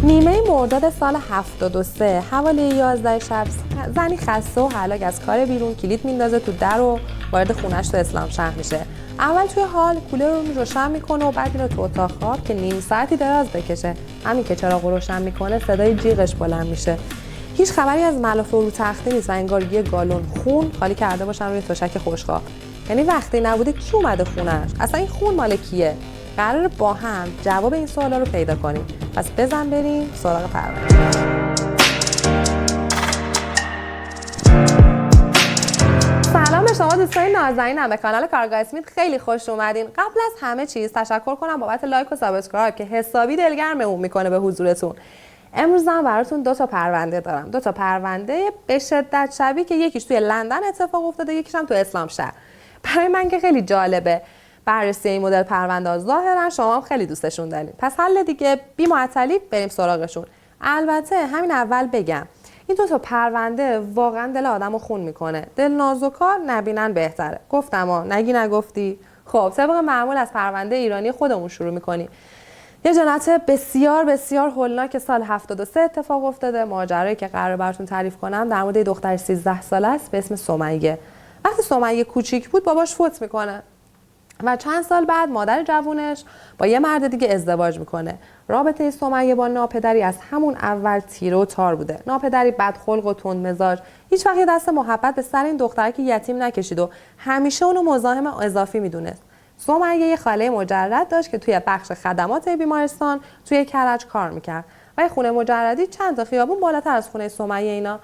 نیمه مرداد سال 73 حوالی 11 شب زنی خسته و هلاک از کار بیرون کلید میندازه تو در و وارد خونش تو اسلامشهر میشه. اول توی حال کولر رو روشن میکنه و بعد میره تو اتاق خواب که نیم ساعتی دراز بکشه. همین که چراغ رو روشن میکنه صدای جیغش بلند میشه. هیچ خبری از ملافه رو تخته نیست و انگار یه گالون خون خالی کرده باشن روی تشک خوشخواب. یعنی وقتی نبوده کی اومده خونش؟ اصلا این خون مال کیه؟ قراره با هم جواب این سوالا رو پیدا کنیم. پس بزن بریم سراغ پرونده. سلام به شما دوستای نازنینم، به کانال کارگاه اسمیت خیلی خوش اومدین. قبل از همه چیز تشکر کنم بابت لایک و سابسکرایب که حسابی دلگرممون میکنه به حضورتون. امروز هم براتون 2 تا پرونده دارم. 2 تا پرونده به شدت شبیه که یکیش توی لندن اتفاق افتاده، یکیش هم تو اسلامشهر. برای من که خیلی جالبه بررسی این مدل پرونده. ظاهرا شما هم خیلی دوستشون دارین. پس حل دیگه بی معطلی بریم سراغشون. البته همین اول بگم این 2 تا پرونده واقعا دل آدمو خون میکنه. دل نازکار نبینن بهتره. گفتم نگی نگفتی. خب طبق معمول از پرونده ایرانی خودمون شروع میکنیم. یه جنایت بسیار بسیار هولناک سال 73 اتفاق افتاده. ماجرایی که قراره براتون تعریف کنم در مورد دختر 13 ساله است به اسم سمیه. وقتی سمیه کوچیک بود باباش فوت میکنه و چند سال بعد مادر جوونش با یه مرد دیگه ازدواج میکنه. رابطه سمیه با ناپدری از همون اول تیره و تار بوده. ناپدری بدخلق و تندمزاج، هیچ وقت دست محبت به سر این دختره که یتیم نکشید و همیشه اونو مزاحم اضافی میدونست. سمیه یه خاله مجرد داشت که توی بخش خدمات بیمارستان توی کرج کار میکرد و یه خونه مجردی چند تا خیابون بالاتر از خونه سمیه اینا.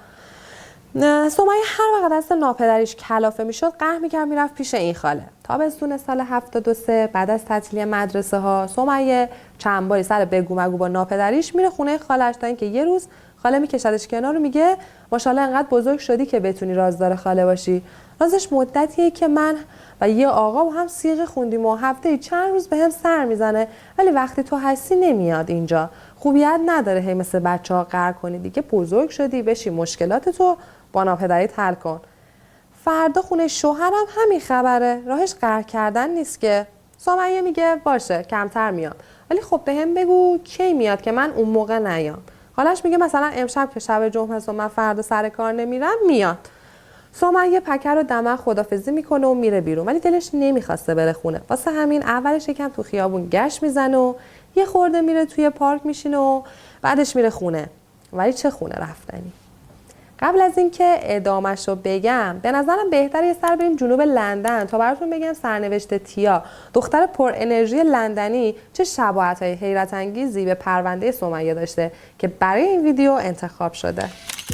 سمیه هر وقت دست ناپدریش کلافه میشد قهر میکرد میرفت پیش این خاله. تابستون سال 73 بعد از تعطیلی مدرسه ها سمیه چند باری سر بگو مگو با ناپدریش میره خونه خالش تا اینکه یه روز خاله میکشدش کنار و میگه ماشاءالله انقدر بزرگ شدی که بتونی رازدار خاله باشی. رازش مدتیه که من و یه آقا با هم صیغه خوندیم و هفته چند روز بهم سر میزنه، ولی وقتی تو هستی نمیاد اینجا. خوبیت نداره هی مثل بچه‌ها قهر کنی، دیگه بزرگ شدی، بشی مشکلاتتو با ناپدریت حل کن. فردا خونه شوهرم همین خبره، راهش قهر کردن نیست که. سمیه میگه باشه کمتر میام، ولی خب بهم بگو کی میاد که من اون موقع نیام. خالش میگه مثلا امشب که شب جمعه است و من فردا سر کار نمیرم میاد. سمیه پکر و دمه خدافظی میکنه و میره بیرون، ولی دلش نمیخواسته بره خونه. واسه همین اولش یکم تو خیابون گشت میزنه و یه خورده میره توی پارک میشینه و بعدش میره خونه. ولی چه خونه رفتنی. قبل از اینکه ادامه‌شو بگم به نظرم بهتره یه سر بریم جنوب لندن تا براتون بگم سرنوشت تیا، دختر پر انرژی لندنی، چه شباهت‌های حیرت انگیزی به پرونده سمیه داشته که برای این ویدیو انتخاب شده.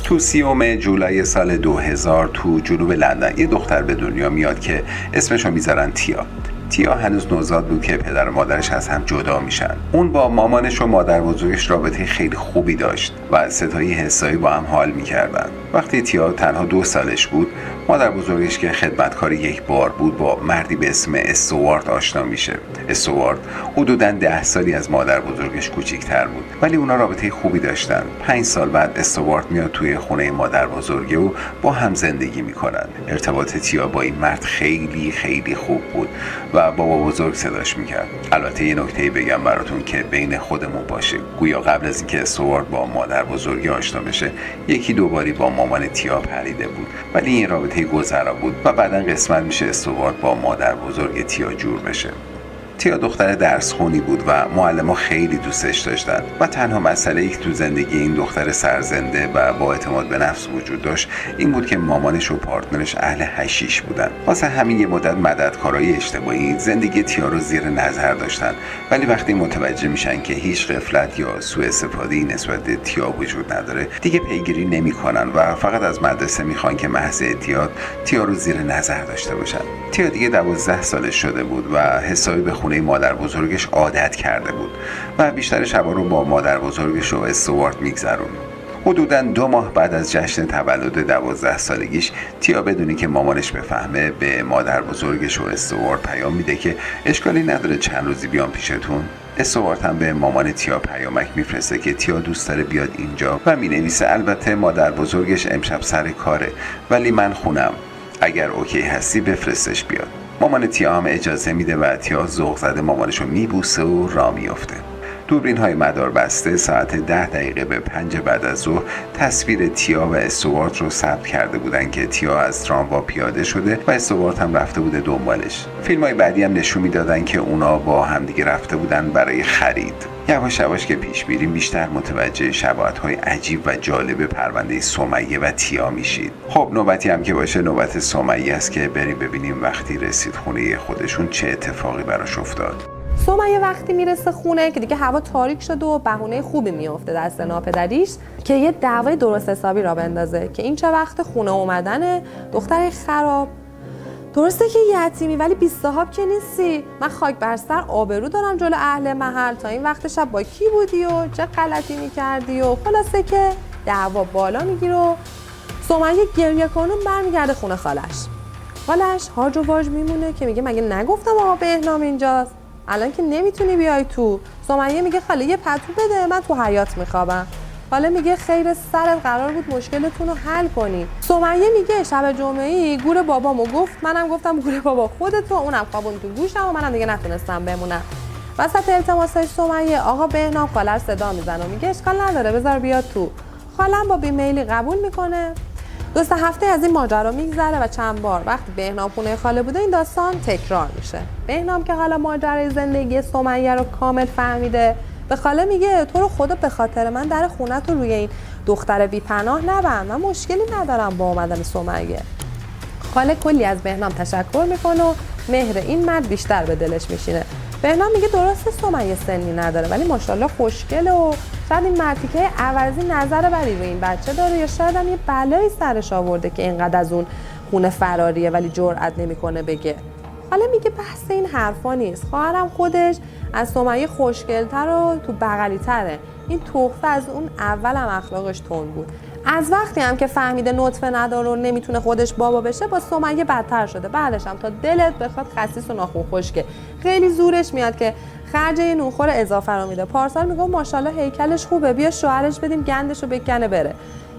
تو 30 جولای سال 2000 تو جنوب لندن یه دختر به دنیا میاد که اسمشو میذارن تیا. تیا هنوز نوزاد بود که پدر و مادرش از هم جدا میشن. اون با مامانش و مادر بزرگش رابطه خیلی خوبی داشت و ستایی حسایی با هم حال میکردن. وقتی تیا تنها 2 سالش بود مادر بزرگش که خدمتکار یک بار بود با مردی به اسم استوارت آشنا میشه. استوارت حدوداً 10 سالی از مادر بزرگش کوچیک‌تر بود، ولی اونا رابطه خوبی داشتن. 5 سال بعد استوارت میاد توی خونه مادر بزرگه و با هم زندگی میکنن. ارتباط تیا با این مرد خیلی خیلی خوب بود و بابا بزرگ صداش میکرد. البته یه نکته بگم براتون که بین خودمون باشه، گویا قبل از اینکه استوارت با مادر بزرگی آشنا بشه 1-2 باری با مامان تیا پریده بود، ولی این رابطه گذرا بود و بعداً قسمت میشه استوارت با مادر بزرگ تیا جور بشه. تیا دختر درس خونی بود و معلم‌ها خیلی دوستش داشتن و تنها مسئله‌ای که تو زندگی این دختر سرزنده و با اعتماد به نفس وجود داشت این بود که مامانش و پارتنرش اهل حشیش بودن. واسه همین یه مدت مددکارای اجتماعی زندگی تیا رو زیر نظر داشتن، ولی وقتی متوجه میشن که هیچ غفلت یا سوء استفاده‌ای نسبت به تیا وجود نداره دیگه پیگیری نمی‌کنن و فقط از مدرسه میخوان که محض اعتیاد تیا رو زیر نظر داشته باشن. تیا دیگه 12 سالش شده بود و حسابی به خونه مادر بزرگش عادت کرده بود و بیشتر شبا رو با مادر بزرگش و استوارت میگذرون. حدوداً 2 ماه بعد از جشن تولد 12 سالگیش تیا بدونی که مامانش بفهمه به مادر بزرگش و استوارت پیام میده که اشکالی نداره چند روزی بیام پیشتون. استوارت هم به مامان تیا پیامک میفرسته که تیا دوست داره بیاد اینجا و مینویسه البته مادر بزرگش امشب سر کاره ولی من خونم، اگر اوکی هستی بفرستش بیاد. مامان تیا هم اجازه میده و تیا ذوق زده مامانشو میبوسه و راه میافته. دوربین‌های مداربسته ساعت 10 به 5 بعد از ظهر تصویر تیا و استوارت رو ثبت کرده بودن که تیا از تراموا پیاده شده و استوارت هم رفته بوده دنبالش. فیلم‌های بعدی هم نشون میدادن که اونا با همدیگه رفته بودن برای خرید. یواش یواش که پیش میریم بیشتر متوجه شباهت‌های عجیب و جالب پرونده سمیه و تیا میشید. خب نوبتی هم که باشه نوبت سمیه است که بریم ببینیم وقتی رسید خونه خودشون چه اتفاقی براش افتاد. سمیه وقتی میرسه خونه که دیگه هوا تاریک شده و بهونه خوبی میفته دست ناپدریش که یه دعوای درست حسابی را بندازه که این چه وقت خونه اومدنه، دختر خراب. درسته که یتیمی ولی بی صاحب که نیستی. من خاک بر سر آبرو دارم جلو اهل محل. تا این وقت شب با کی بودی و چه غلطی میکردی و خلاصه که دعوا بالا میگیره و سمیه گریه کنون برمیگرده خونه خالش هاج و واج میمونه که میگه مگه نگفتم آقا بهنام اینجاست؟ الان که نمیتونی بیای تو. سمیه میگه خاله یه پتو بده، من تو حیاط میخوابم. خاله میگه خیر سرت، قرار بود مشکلتون رو حل کنی. سمیه میگه شب جمعه‌ای گور بابامو گفت، منم گفتم گور بابا خودتو، اونم خوابون تو گوشم و منم دیگه نتونستم بمونم. وسط التماسای سمیه آقا بهنام خاله صدا میزنه و میگه اشکال نداره بذار بیاد تو. خالم با بیمیلی قبول میکنه. 2-3 هفته از این ماجرا میگذره و چند بار وقتی بهنام خونه خاله بوده این داستان تکرار میشه. بهنام که حالا ماجرای زندگی سمیه رو کامل فهمیده به خاله میگه تو رو خدا به خاطر من در خونت رو روی این دختر بی‌پناه نبند، من مشکلی ندارم با اومدن سمیه. خاله کلی از بهنام تشکر میکنه و مهر این مرد بیشتر به دلش میشینه. بهنام میگه درسته سمیه سنی نداره ولی ماشاءالله خوشگله و شاید این مرتیکه عوضی نظر بدی روی این بچه داره یا شاید هم یه بلایی سرش آورده که اینقدر از اون خونه فراریه ولی جرئت نمیکنه بگه. حالا میگه بحث این حرفا نیست، خواهرم خودش از سمیه خوشگل‌تر و تو بغلی‌تره. این تحفه از اون اول هم اخلاقش تند بود. از وقتی هم که فهمیده نطفه نداره و نمیتونه خودش بابا بشه با سمیه بدتر شده. بعدش هم تا دلت بخواد خسیس و ناخون خشکه. خیلی زورش میاد که خرج یه نونخور اضافه رو میده. پارسال میگه ماشاءالله هیکلش خوبه، بیا شوهرش بدیم گندشو بکنه بره.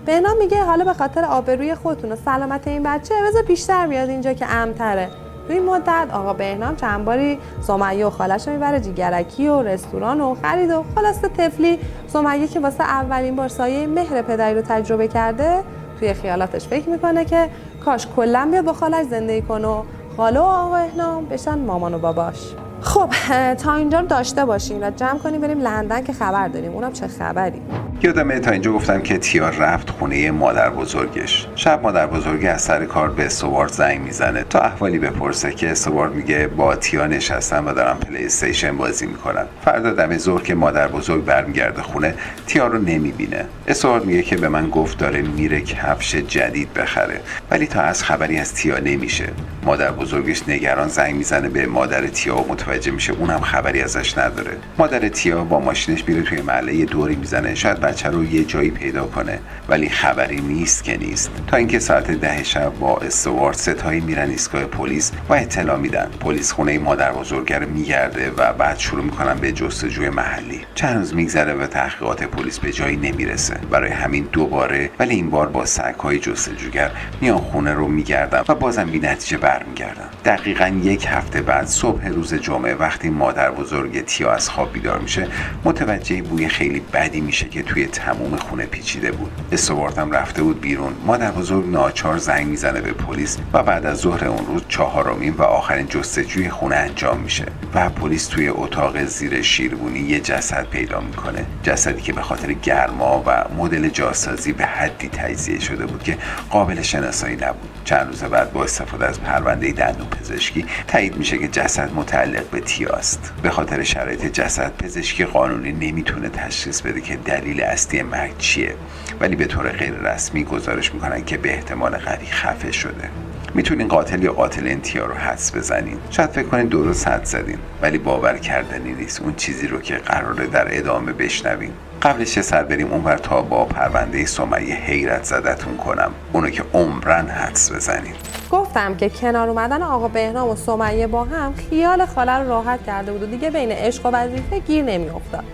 بهنام میگه حالا به خاطر آبروی خودتون و سلامت این بچه بذار بیشتر بیاد اینجا که امن‌تره. تو این مدت آقا بهنام چند باری سمیه و خالش رو میبره جیگرکی و رستوران و خرید و خلاصه طفلی سمیه که واسه اولین بار سایه مهر پدری رو تجربه کرده توی خیالاتش فکر میکنه که کاش کلا بیاد با خالش زندگی کنه و خاله و آقا بهنام بشن مامان و باباش. خب تا اینجا رو داشته باشیم و جمع کنیم بریم لندن که خبر داریم. اونم چه خبری؟ یادمه تا اینجا گفتم که تیا رفت خونه مادر بزرگش. شب مادر بزرگی از سر کار به استوارت زنگ میزنه تا احوالی بپرسه که استوارت میگه با تیا نشستن و دارن پلی استیشن بازی میکنن. فردا دم ظهر که مادر بزرگ برمیگرده خونه تیا رو نمیبینه. استوارت میگه که به من گفت داره میره کفش جدید بخره ولی تا از خبری از تیا نمیشه. مادر بزرگش نگران زنگ میزنه به مادر تیا و متوجه میشه اونم خبری ازش نداره. مادر تیا با ماشینش میره توی محله یه دوری میزنه شاید بچه رو یه جایی پیدا کنه ولی خبری نیست که نیست. تا اینکه ساعت 10 شب با استوارت ستایی میرن ایستگاه پلیس و اطلاع میدن. پلیس خونه مادر بزرگ رو میگرده و بعد شروع میکنن به جستجوی محلی. چند روز میگذره و تحقیقات پلیس به جایی نمیرسه. برای همین دوباره ولی این بار با سگ‌های جستجوگر میان خونه رو میگردن و بازم بی نتیجه برمیگردن. دقیقاً 1 هفته بعد صبح روز جمعه وقتی مادر بزرگ تیا از خواب بیدار میشه متوجه بوی خیلی بدی میشه که توی تموم خونه پیچیده بود. استوارت هم رفته بود بیرون. مادر بزرگ ناچار زنگ میزنه به پلیس و بعد از ظهر اون روز 4مین و آخرین جستجوی خونه انجام میشه و پلیس توی اتاق زیر شیربونی یه جسد پیدا میکنه. جسدی که به خاطر گرما و مدل جاسازی به حدی تجزیه شده بود که قابل شناسایی نبود. چند روز بعد با استفاده از پرونده دندون پزشکی تایید میشه که جسد متعلق به تیا است. به خاطر شرایط جسد پزشکی قانونی نمیتونه تشخیص بده که دلیل اصلی مرگ چیه ولی به طور غیر رسمی گزارش میکنن که به احتمال قوی خفه شده. میتونین قاتل یا قاتلین تیا رو حدس بزنین. شاید فکر کنین درست حدس زدین ولی باور کردنی نیست اون چیزی رو که قراره در ادامه بشنوین. قبلش سر بریم اونور تا با پرونده سمیه حیرت زدتون کنم، اونو که عمرن حدس بزنین. گفتم که کنار اومدن آقا بهنام و سمیه با هم خیال خاله رو راحت کرده بود و دیگه بین عشق و وظیفه گیر نمیافتاد.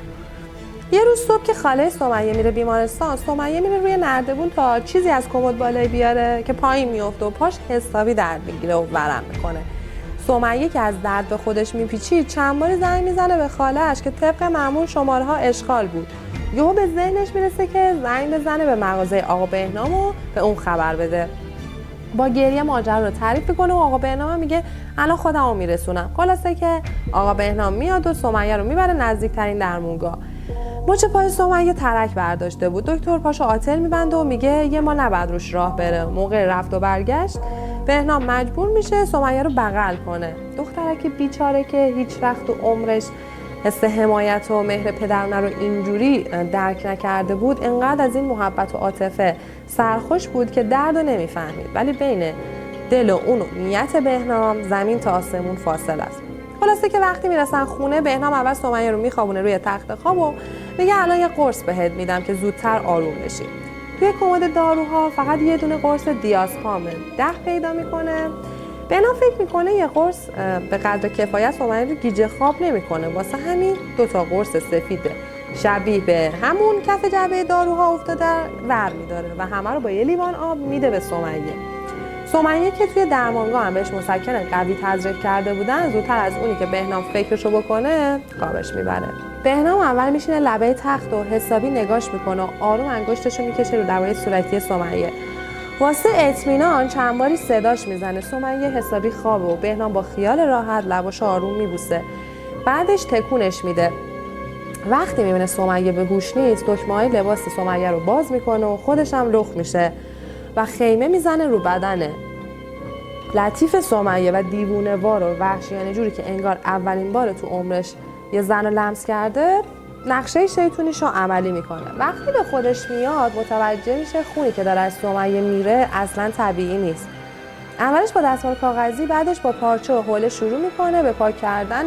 یه روز صبح که خاله سمیه میره بیمارستان، سمیه میره روی نردبون تا چیزی از کمد بالای بیاره که پایین میفته و پاش حسابی درد میگیره و ورم میکنه. سمیه که از درد به خودش میپیچید چند باری زنگ میزنه به خاله‌اش که طبق معمول شماره‌ها اشغال بود. یهو به ذهنش میرسه که زنگ بزنه به مغازه آقا بهنام و به اون خبر بده. با گریه ماجرا رو تعریف میکنه و آقا بهنام میگه الان خودمو میرسونم. خلاصه که آقا بهنام میاد و سمیه رو میبره نزدیکترین درمونگاه. مچ پای سمیه ترک برداشته بود. دکتر پاشو آتل میبنده و میگه یه ما نباید روش راه بره. موقع رفت و برگشت بهنام مجبور میشه سمیه رو بغل کنه. دخترک بیچاره که هیچ وقت تو عمرش حس حمایت و مهر پدرانه رو اینجوری درک نکرده بود، انقدر از این محبت و عاطفه سرخوش بود که درد رو نمیفهمید. ولی بین دل و اون و نیت بهنام زمین تا آسمون فاصله است. خلاصه که وقتی میرسن خونه بهنام اول سمیه رو میخوابونه روی تخت خواب و میگه الان یه قرص بهت میدم که زودتر آروم بشی. توی کمد داروها فقط یه دونه قرص دیازپامه 10 پیدا میکنه. بهنام فکر میکنه یه قرص به قدر کفایت سمیه رو گیج خواب نمیکنه، واسه همین 2 تا قرص سفید شبیه به همون کف جعبه داروها افتاده ور میداره و همه رو با یه لیوان آب میده به سمیه که توی درمانگاه هم بهش مسکن قوی تزریق کرده بودن زودتر از اونی که بهنام فکرشو بکنه خوابش میبره. بهنام اول میشینه لبه تخت و حسابی نگاش میکنه و آروم انگشتشو میکشه رو لبه صورتی سمیه. واسه اطمینان چند باری صداش میزنه. سمیه حسابی خوابه و بهنام با خیال راحت لباشو آروم میبوسه. بعدش تکونش میده. وقتی میبینه سمیه به هوش نیست دکمه‌های لباس سمیه رو باز میکنه و خودش هم لخت میشه و خیمه میزنه رو بدنه. لطیف سمیه و دیوونه وار و وحشیانه جوری که انگار اولین بار تو عمرش یه زن رو لمس کرده نقشه شیطونیشو عملی میکنه. وقتی به خودش میاد متوجه میشه خونی که داره از سمیه میره اصلا طبیعی نیست. اولش با دستمال کاغذی بعدش با پارچه و حوله شروع میکنه به پاک کردن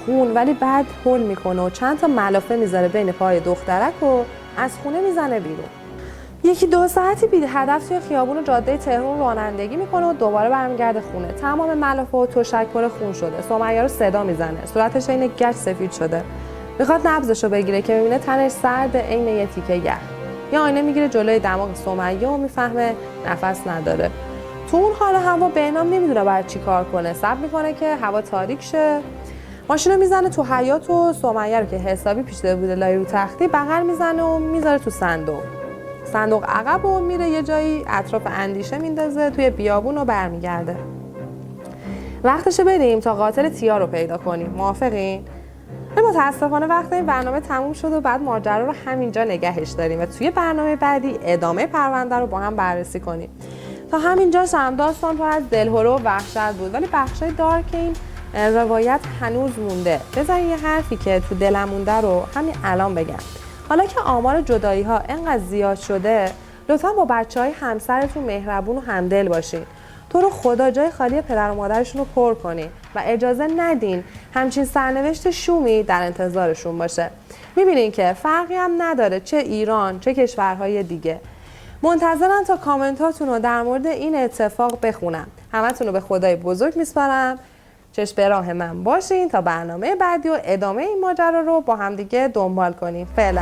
خون، ولی بعد هول میکنه و چند تا ملافه میذاره بین پای دخترک و از خونه میزنه بیرون. 1-2 ساعتی بی هدف توی خیابون و جاده تهران رانندگی میکنه و دوباره برمیگرده خونه. تمام ملافه و تشک پر خون شده. سمیه رو صدا میزنه. صورتش عین گچ سفید شده. میخواد نبضشو بگیره که میبینه تنش سرد عین یه تیکه یخ. یه آینه میگیره جلوی دماغ سمیه و میفهمه نفس نداره. تو اون حال هوا بهنام نمیدونه باید چی کار کنه. صبر میکنه که هوا تاریک شه. ماشین رو میزنه تو حیاط و سمیه رو که حسابی پیچیده بوده لای رو تختی بغل میزنه و میذاره تو صندوق عقب و میره یه جایی اطراف اندیشه میندازه توی بیابون و برمیگرده. وقتشه بریم تا قاتل تیا رو پیدا کنیم. موافقین؟ متاسفانه وقت این برنامه تموم شد و بعد ماجرا رو همینجا نگهش داریم و توی برنامه بعدی ادامه پرونده رو با هم بررسی کنیم. تا همینجاش هم داستان پر از دلهره و وحشت بود، ولی بخشای دارک این روایت هنوز مونده. بذارین یه حرفی که تو دلم مونده رو همین الان بگم. حالا که آمار جدایی ها اینقدر زیاد شده، لطفا با بچهای همسرتون مهربون و همدل باشین. تو رو خدا جای خالی پدر و مادرشون رو پر کنین و اجازه ندین همچین سرنوشت شومی در انتظارشون باشه. میبینین که فرقی هم نداره چه ایران چه کشورهای دیگه. منتظرم تا کامنتاتون رو در مورد این اتفاق بخونم. همتون رو به خدای بزرگ میسپارم. چشم به راه من باشین تا برنامه بعدی و ادامه این ماجرا رو با هم دیگه دنبال کنیم. فعلا